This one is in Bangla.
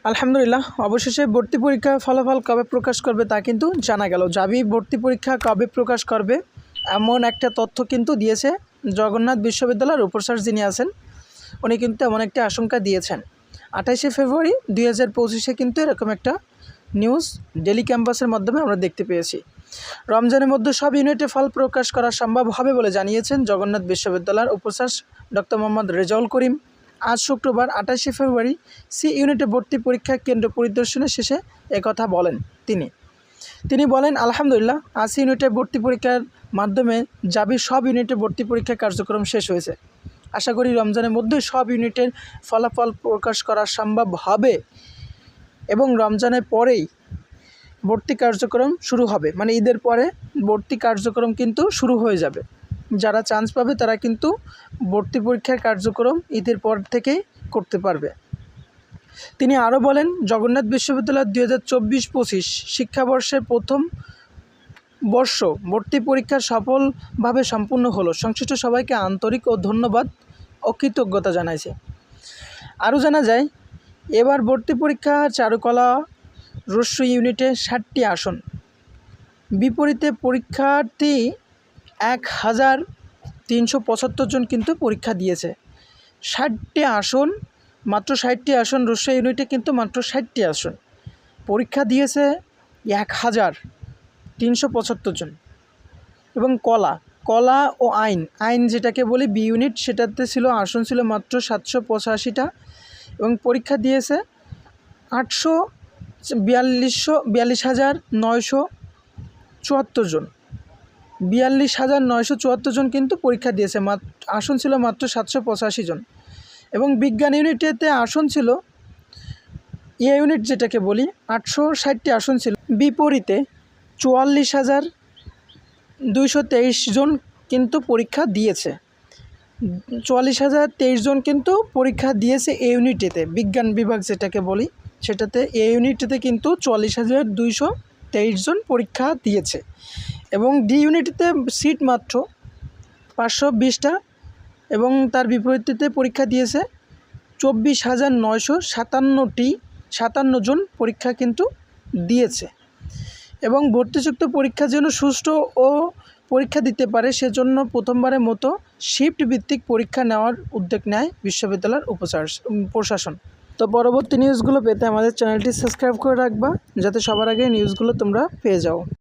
আলহামদুলিল্লাহ, অবশেষে ভর্তি পরীক্ষার ফলাফল কবে প্রকাশ করবে তা কিন্তু জানা গেল। জাবি ভর্তি পরীক্ষা কবে প্রকাশ করবে এমন একটা তথ্য কিন্তু দিয়েছে জগন্নাথ বিশ্ববিদ্যালয়ের উপস্যার যিনি আছেন, উনি কিন্তু এমন একটা আশঙ্কা দিয়েছেন। 28শে ফেব্রুয়ারি 2025 কিন্তু এরকম একটা নিউজ ডেলি ক্যাম্পাসের মাধ্যমে আমরা দেখতে পেয়েছি। রমজানের মধ্যে সব ইউনিটে ফল প্রকাশ করা সম্ভব হবে বলে জানিয়েছেন জগন্নাথ বিশ্ববিদ্যালয়ের উপস্যার ডক্টর মোহাম্মদ রেজাউল করিম। আজ শুক্রবার 28শে ফেব্রুয়ারি সি ইউনিটে ভর্তি পরীক্ষা কেন্দ্র পরিদর্শনের শেষে একথা বলেন তিনি বলেন, আলহামদুলিল্লাহ, আজ ইউনিটে ভর্তি পরীক্ষার মাধ্যমে জাবি সব ইউনিটে ভর্তি পরীক্ষা কার্যক্রম শেষ হয়েছে। আশা করি রমজানের মধ্যে সব ইউনিটের ফলাফল প্রকাশ করা সম্ভব হবে এবং রমজানের পরেই ভর্তি কার্যক্রম শুরু হবে, মানে ঈদের পরে ভর্তি কার্যক্রম কিন্তু শুরু হয়ে যাবে। যারা চান্স পাবে তারা কিন্তু ভর্তি পরীক্ষার কার্যক্রম ঈদের পর থেকেই করতে পারবে। তিনি আরও বলেন, জগন্নাথ বিশ্ববিদ্যালয়ের 2024-25 শিক্ষাবর্ষের প্রথম বর্ষ ভর্তি পরীক্ষা সফলভাবে সম্পূর্ণ হলো। সংশ্লিষ্ট সবাইকে আন্তরিক ও ধন্যবাদ ও কৃতজ্ঞতা জানাইছে। আরও জানা যায়, এবার ভর্তি পরীক্ষা চারুকলা রস্য ইউনিটে 60টি আসন, বিপরীতে পরীক্ষার্থী 1375 জন কিন্তু পরীক্ষা দিয়েছে। 60টি আসন, মাত্র 60টি আসন রস্য ইউনিটে কিন্তু মাত্র 60টি আসন, পরীক্ষা দিয়েছে 1375 জন। এবং কলা ও আইন যেটাকে বলি বি ইউনিট, সেটাতে ছিল আসন ছিল মাত্র 785টা এবং পরীক্ষা দিয়েছে 42,974 জন। 42,974 জন কিন্তু পরীক্ষা দিয়েছে, আসন ছিল মাত্র 785 জন। এবং বিজ্ঞান ইউনিটেতে আসন ছিল, এ ইউনিট যেটাকে বলি, 860টি আসন ছিল, বিপরীতে 44,223 জন কিন্তু পরীক্ষা দিয়েছে। 44,023 জন কিন্তু পরীক্ষা দিয়েছে এ ইউনিটেতে, বিজ্ঞান বিভাগ যেটাকে বলি সেটাতে এ ইউনিটেতে কিন্তু 44,223 জন পরীক্ষা দিয়েছে। এবং ডি ইউনিটেতে সিট মাত্র 520টা এবং তার বিপরীতে পরীক্ষা দিয়েছে 24,957 জন পরীক্ষা কিন্তু দিয়েছে। এবং ভর্তিযুক্ত পরীক্ষা যেন সুষ্ঠু ও পরীক্ষা দিতে পারে সেজন্য প্রথমবারের মতো শিফট ভিত্তিক পরীক্ষা নেওয়ার উদ্যোগ নেয় বিশ্ববিদ্যালয়ের প্রশাসন। তো পরবর্তী নিউজগুলো পেতে আমাদের চ্যানেলটি সাবস্ক্রাইব করে রাখবা, যাতে সবার আগে নিউজগুলো তোমরা পেয়ে যাও।